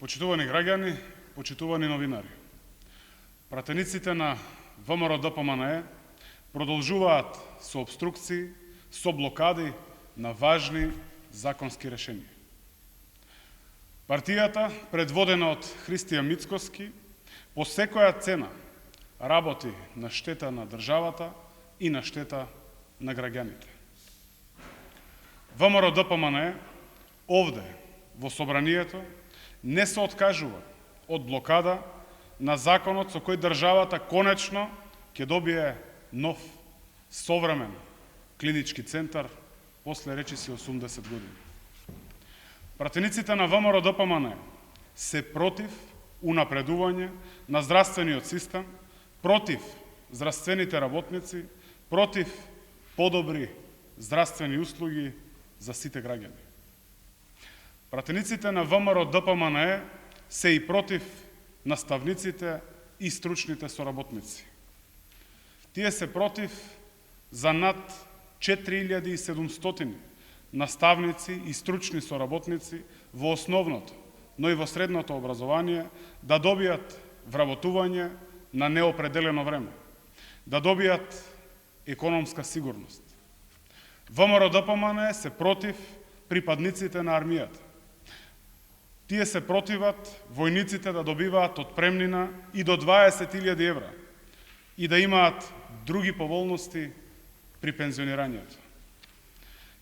Почитувани граѓани, почитувани новинари. Пратениците на ВМРО-ДПМНЕ продолжуваат со обструкции, со блокади на важни законски решенија. Партијата, предводена од Христијан Мицкоски, по секоја цена работи на штета на државата и на штета на граѓаните. ВМРО-ДПМНЕ овде, во собранието, не се откажува од блокада на законот со кој државата конечно ќе добие нов, современ клинички центар после речиси 80 години. Пратениците на ВМРО-ДПМНЕ се против унапредување на здравствениот систем, против здравствените работници, против подобри здравствени услуги за сите граѓани. Пратениците на ВМРО-ДПМНЕ се и против наставниците и стручните соработници. Тие се против за над 4700 наставници и стручни соработници во основното, но и во средното образование да добијат вработување на неопределено време, да добијат економска сигурност. ВМРО-ДПМНЕ се против припадниците на армијата. Тие се противат војниците да добиваат отпремнина и до 20.000 евра и да имаат други поволности при пензионирањето.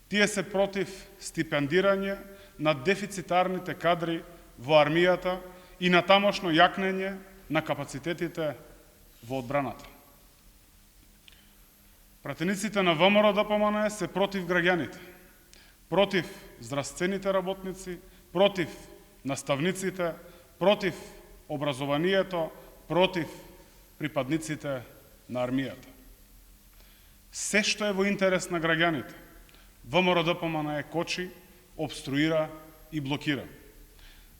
Тие се против стипендирање на дефицитарните кадри во армијата и на тамошно јакнење на капацитетите во одбраната. Пратениците на ВМРО-ДПМНЕ се против граѓаните, против здравствените работници, против наставниците, против образованието, против припадниците на армијата. Се што е во интерес на граѓаните, ВМРО-ДПМНЕ кочи, обструира и блокира.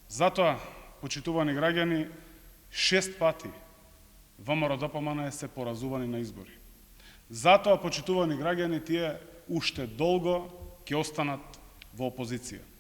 Затоа, почитувани граѓани, 6 пати ВМРО-ДПМНЕ се поразувани на избори. Затоа, почитувани граѓани, тие уште долго ќе останат во опозиција.